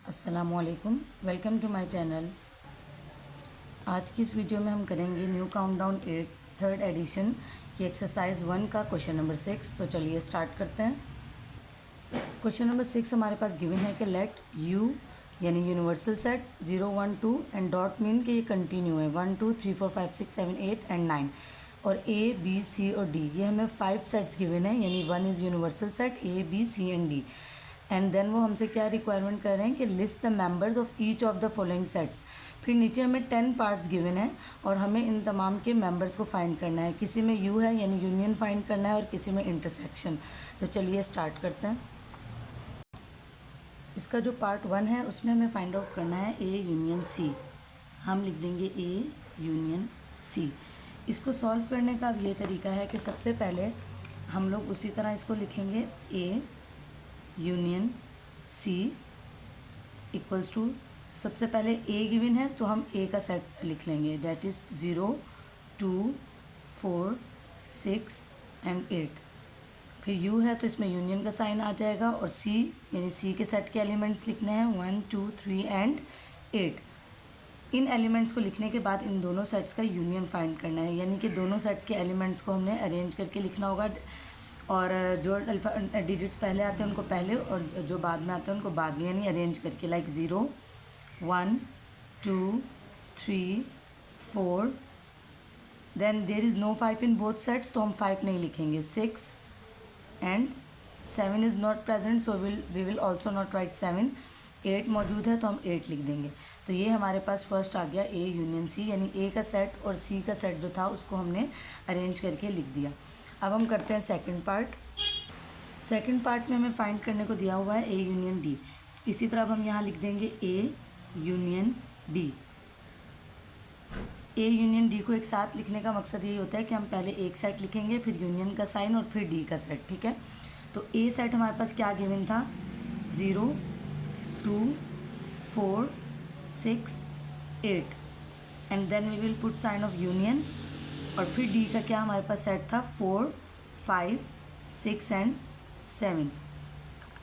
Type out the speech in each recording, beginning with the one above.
अस्सलामुअलैकुम, welcome to my channel. आज की इस वीडियो में हम करेंगे न्यू काउंटडाउन 8 थर्ड एडिशन की एक्सरसाइज 1 का क्वेश्चन नंबर 6। तो चलिए स्टार्ट करते हैं। क्वेश्चन नंबर 6 हमारे पास गिवन है कि लेट यू यानी universal set 0 1 2 and dot mean कि ये कंटिन्यू है 1 2 3 4 5 6 7 8 एंड 9 और ए बी सी और डी, ये हमें 5 सेट्स गिवन है, यानी 1 is universal set A B C and D. And then वो हमसे क्या रिक्वायरमेंट कर रहे हैं कि list the members of each of the following sets. फिर नीचे हमें 10 पार्ट्स गिवन है और हमें इन तमाम के मेंबर्स को फाइंड करना है। किसी में यू है यानी यूनियन फाइंड करना है और किसी में इंटरसेक्शन। तो चलिए स्टार्ट करते हैं। इसका जो पार्ट 1 है उसमें हमें फाइंड आउट करना है ए यूनियन सी। हम लिख देंगे ए यूनियन सी। इसको सॉल्व करने का अब ये तरीका है कि सबसे पहले हम लोग उसी तरह इसको लिखेंगे A union C equals to, सबसे पहले ए गिवन है तो हम ए का सेट लिख लेंगे, डैट इज़ 0 2 4 6 एंड 8। फिर यू है तो इसमें यूनियन का साइन आ जाएगा और सी यानी सी के सेट के एलिमेंट्स लिखने हैं 1 2 3 एंड 8। इन एलिमेंट्स को लिखने के बाद इन दोनों सेट्स का यूनियन फाइंड करना है, यानी कि दोनों सेट्स के एलिमेंट्स को हमने अरेंज करके लिखना होगा और जो अल्फा डिजिट्स पहले आते हैं उनको पहले और जो बाद में आते हैं उनको बाद में, यानी अरेंज करके like 0 1 2 3 4। Then there is no 5 in both sets तो हम 5 नहीं लिखेंगे, 6 and 7 is not present so we will also not write 7। 8 मौजूद है तो हम 8 लिख देंगे। तो ये हमारे पास फर्स्ट आ गया ए यूनियन सी, यानी ए का सेट और सी का सेट जो था उसको हमने अरेंज करके लिख दिया। अब हम करते हैं सेकंड पार्ट। सेकंड पार्ट में हमें फाइंड करने को दिया हुआ है ए यूनियन डी। इसी तरह अब हम यहाँ लिख देंगे A union D. A union D को एक साथ लिखने का मकसद यही होता है कि हम पहले एक सेट लिखेंगे फिर यूनियन का साइन और फिर डी का सेट, ठीक है। तो ए सेट हमारे पास क्या गिवन था, 0 2 4 6 8 and then we will put sign of union. और फिर डी का क्या हमारे पास सेट था 4 5 6 एंड 7।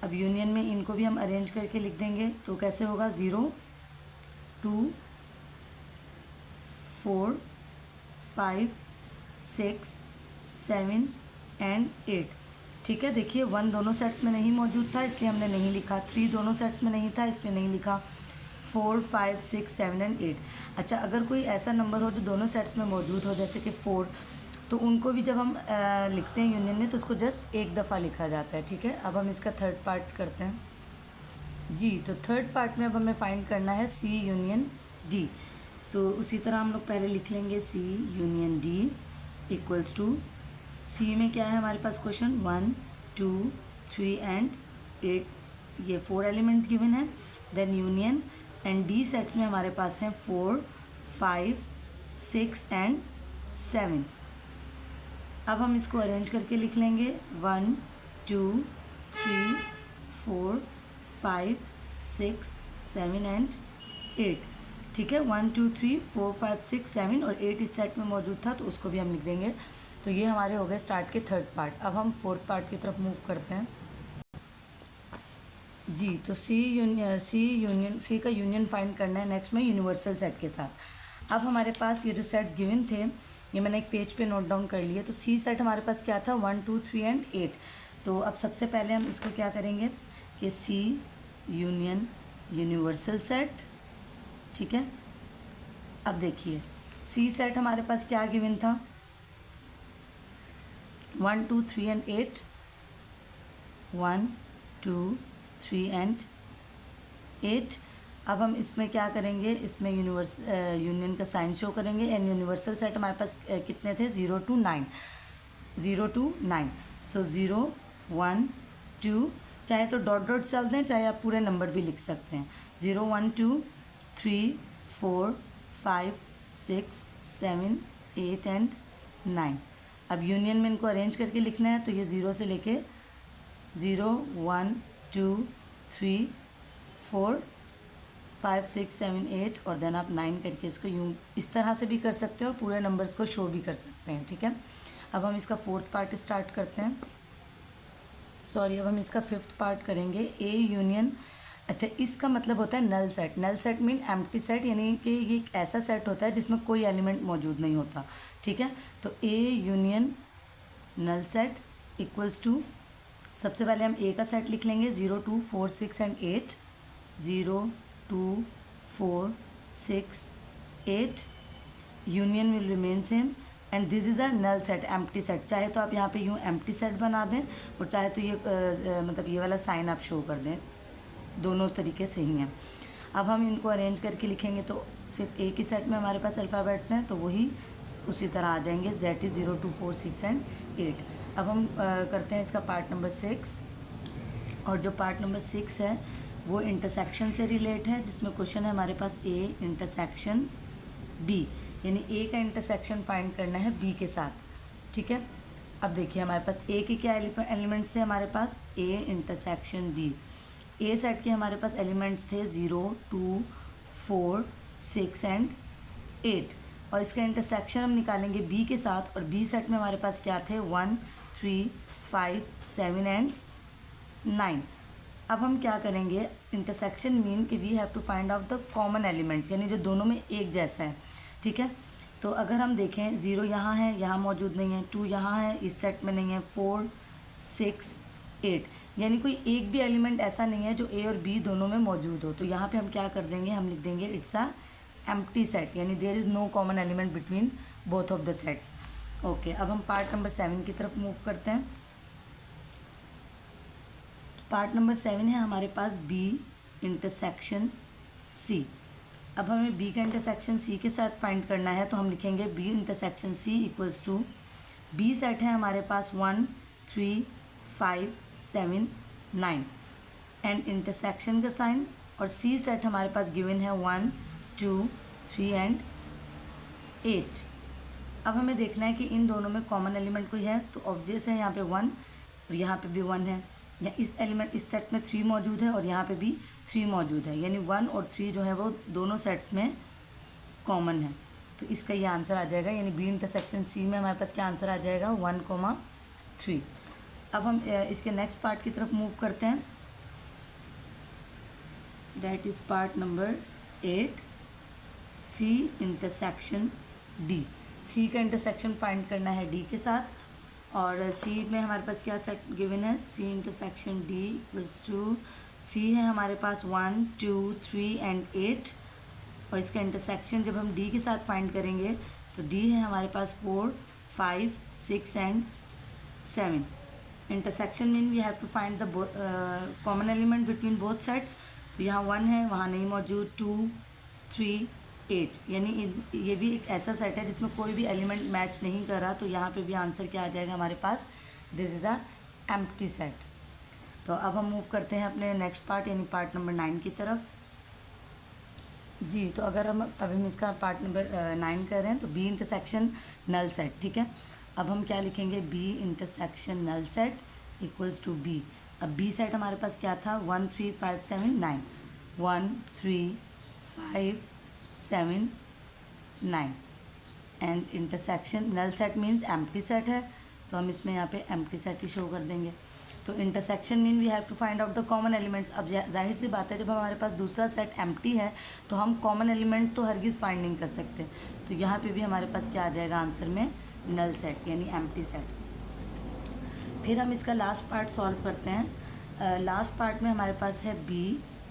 अब यूनियन में इनको भी हम अरेंज करके लिख देंगे तो कैसे होगा, 0 2 4 5 6 7 एंड 8, ठीक है। देखिए 1 दोनों सेट्स में नहीं मौजूद था इसलिए हमने नहीं लिखा, 3 दोनों सेट्स में नहीं था इसलिए नहीं लिखा, 4 5 6 7 एंड 8। अच्छा, अगर कोई ऐसा नंबर हो जो दोनों सेट्स में मौजूद हो जैसे कि 4, तो उनको भी जब हम लिखते हैं यूनियन में तो उसको जस्ट एक दफ़ा लिखा जाता है, ठीक है। अब हम इसका थर्ड पार्ट करते हैं जी। तो थर्ड पार्ट में अब हमें फाइंड करना है सी यूनियन डी। तो उसी तरह हम लोग पहले लिख लेंगे सी यूनियन डी इक्वल्स टू, सी में क्या है हमारे पास क्वेश्चन 1 2 3 एंड 8, ये 4 एलिमेंट्स गिवन है। Then union and D sets में हमारे पास हैं 4 5 6 एंड 7। अब हम इसको अरेंज करके लिख लेंगे 1 2 3 4 5 6 7 एंड 8, ठीक है। 1 2 3 4 5 6 7 और 8 इस सेट में मौजूद था तो उसको भी हम लिख देंगे। तो ये हमारे हो गए स्टार्ट के थर्ड पार्ट। अब हम फोर्थ पार्ट की तरफ मूव करते हैं जी। तो सी का यूनियन फाइंड करना है नेक्स्ट में यूनिवर्सल सेट के साथ। अब हमारे पास ये जो सेट्स गिवन थे ये मैंने एक पेज पे नोट डाउन कर लिए। तो सी सेट हमारे पास क्या था, 1 2 3 एंड 8। तो अब सबसे पहले हम इसको क्या करेंगे कि सी यूनियन यूनिवर्सल सेट, ठीक है। अब देखिए सी सेट हमारे पास क्या गिवन था, 1 2 3 एंड 8, 1 2 3 एंड 8। अब हम इसमें क्या करेंगे, इसमें यूनियन का साइन शो करेंगे एंड यूनिवर्सल सेट हमारे पास कितने थे, 0 to 9, 0 to 9। सो 0 1 2, चाहे तो डॉट डॉट चल दें चाहे आप पूरे नंबर भी लिख सकते हैं, 0 1 2 3 4 5 6 7 8 एंड 9। अब यूनियन में इनको अरेंज करके लिखना है तो ये 0 से लेके 0 1 2 3 4 5 6 7 8 और देन आप 9 करके इसको यूँ इस तरह से भी कर सकते हो और पूरे नंबर्स को शो भी कर सकते हैं, ठीक है। अब हम इसका फोर्थ पार्ट स्टार्ट करते हैं, अब हम इसका फिफ्थ पार्ट करेंगे। ए यूनियन अच्छा, इसका मतलब होता है null set. Null set mean empty set, यानी कि ये एक ऐसा सेट होता है जिसमें कोई एलिमेंट मौजूद नहीं होता। ठीक है, तो A union null set equals to, सबसे पहले हम ए का सेट लिख लेंगे 0 2 4 6 and 8, 0 2 4 6 8, union will remain same and this is a null set, empty set. चाहे तो आप यहाँ पे यूँ एम्प्टी सेट बना दें और चाहे तो ये मतलब ये वाला साइन आप शो कर दें, दोनों तरीके सही हैं। अब हम इनको अरेंज करके लिखेंगे तो सिर्फ एक ही सेट में हमारे पास अल्फ़ाबेट्स हैं, तो वही उसी तरह आ जाएंगे, दैट इज़ 0 2 4 6 एंड 8। अब हम करते हैं इसका पार्ट नंबर 6, और जो पार्ट नंबर 6 है वो इंटरसेक्शन से रिलेट है, जिसमें क्वेश्चन है हमारे पास ए इंटरसेक्शन बी, यानी ए का इंटरसेक्शन फाइंड करना है बी के साथ। ठीक है, अब देखिए हमारे पास ए के क्या एलिमेंट्स थे, हमारे पास A intersection B. A set के हमारे पास एलिमेंट्स थे 0 2 4 6 एंड 8, और इसका इंटरसेक्शन हम निकालेंगे बी के साथ, और बी सेट में हमारे पास क्या थे 1 3 5 7 एंड 9। अब हम क्या करेंगे, इंटरसेक्शन मीन कि we have to find out the common elements, यानी जो दोनों में एक जैसा है। ठीक है, तो अगर हम देखें 0 यहाँ है, यहाँ मौजूद नहीं है, 2 यहाँ है, इस सेट में नहीं है, 4 6 8, यानी कोई एक भी एलिमेंट ऐसा नहीं है जो ए और बी दोनों में मौजूद हो। तो यहाँ पे हम क्या कर देंगे, हम लिख देंगे इट्स अ एम्प्टी सेट, यानी there is no common element between both of the sets. Okay, अब हम पार्ट नंबर 7 की तरफ मूव करते हैं। पार्ट नंबर 7 है हमारे पास बी इंटरसेक्शन सी। अब हमें बी का इंटरसेक्शन सी के साथ फाइंड करना है, तो हम लिखेंगे B intersection C equals to, B set है हमारे पास 1 3 5 7 9 एंड इंटरसेक्शन का साइन, और सी सेट हमारे पास गिवन है 1 2 3 एंड 8। अब हमें देखना है कि इन दोनों में कॉमन एलिमेंट कोई है, तो ऑब्वियस है यहाँ पे 1 और यहाँ पे भी 1 है, या इस सेट में 3 मौजूद है और यहाँ पे भी 3 मौजूद है, यानी 1 और 3 जो है वो दोनों सेट्स में कॉमन है। तो इसका ये आंसर आ जाएगा, यानी बी इंटरसेक्शन सी में हमारे पास क्या आंसर आ जाएगा 1 3। अब हम इसके नेक्स्ट पार्ट की तरफ मूव करते हैं, that is part number 8 C intersection D. C का इंटरसेक्शन फाइंड करना है डी के साथ, और सी में हमारे पास क्या सेट गिवन है, C intersection D equals to, C है हमारे पास 1 2 3 एंड 8, और इसका इंटरसेक्शन जब हम डी के साथ फाइंड करेंगे तो डी है हमारे पास 4 5 6 and 7। Intersection mean we have to find the common element between both sets, तो यहाँ 1 है, वहाँ नहीं मौजूद, 2 3 8, यानी ये भी एक ऐसा सेट है जिसमें कोई भी एलिमेंट मैच नहीं कर रहा, तो यहाँ पे भी आंसर क्या आ जाएगा हमारे पास, this is a empty set. तो अब हम मूव करते हैं अपने नेक्स्ट पार्ट यानी पार्ट नंबर 9 की तरफ। जी, तो अगर हम इसका पार्ट नंबर 9 कर रहे हैं, तो बी इंटरसेक्शन नल सेट। ठीक है, अब हम क्या लिखेंगे, B intersection null set equals to B. अब बी सेट हमारे पास क्या था 1 3 5 7 9, 1 3 5 7 9 and intersection null set means empty set है, तो हम इसमें यहाँ पे एम्प्टी सेट ही शो कर देंगे। तो intersection mean we have to find out the common elements. अब जाहिर सी बात है, जब हमारे पास दूसरा सेट एम्प्टी है तो हम कॉमन एलिमेंट तो हरगिज़ फाइंड नहीं कर सकते, तो यहाँ पे भी हमारे पास क्या आ जाएगा आंसर में, नल सेट यानी एम्प्टी सेट। फिर हम इसका लास्ट पार्ट सॉल्व करते हैं। लास्ट पार्ट में हमारे पास है बी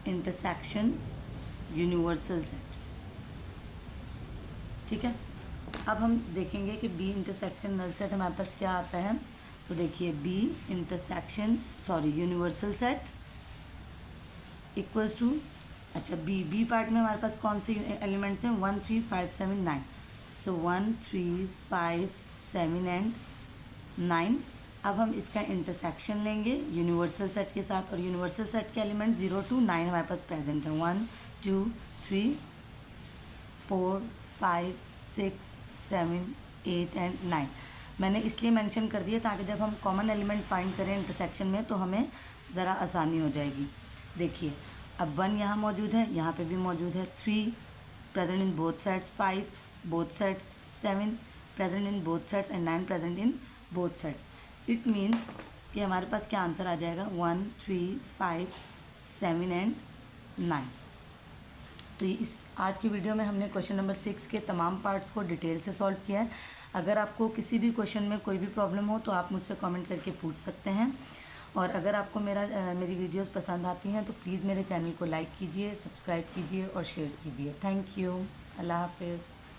इंटरसेक्शन यूनिवर्सल सेट। ठीक है, अब हम देखेंगे कि बी इंटरसेक्शन नल सेट हमारे पास क्या आता है। तो देखिए B intersection universal set equals to, अच्छा बी पार्ट में हमारे पास कौन से एलिमेंट्स हैं, 1 3 5 7 9, सो 1 3 5 7 एंड 9। अब हम इसका इंटरसेक्शन लेंगे यूनिवर्सल सेट के साथ, और यूनिवर्सल सेट के एलिमेंट 0 to 9 हमारे पास प्रेजेंट हैं, 1 2 3 4 5 6 7 8 एंड 9। मैंने इसलिए मेंशन कर दिया ताकि जब हम कॉमन एलिमेंट फाइंड करें इंटरसेक्शन में तो हमें ज़रा आसानी हो जाएगी। देखिए अब 1 यहाँ मौजूद है, यहाँ पे भी मौजूद है, 3 present in both sets, 5 both sets, 7 present in both sets and 9 present in both sets. It means कि हमारे पास क्या आंसर आ जाएगा, 1 3 5 7 एंड 9। तो इस आज की वीडियो में हमने क्वेश्चन नंबर 6 के तमाम पार्ट्स को डिटेल से सॉल्व किया है। अगर आपको किसी भी क्वेश्चन में कोई भी प्रॉब्लम हो तो आप मुझसे कमेंट करके पूछ सकते हैं। और अगर आपको मेरी वीडियोस पसंद आती हैं तो प्लीज़ मेरे चैनल को लाइक कीजिए, सब्सक्राइब कीजिए और शेयर कीजिए। Thank you. अल्लाह हाफिज़।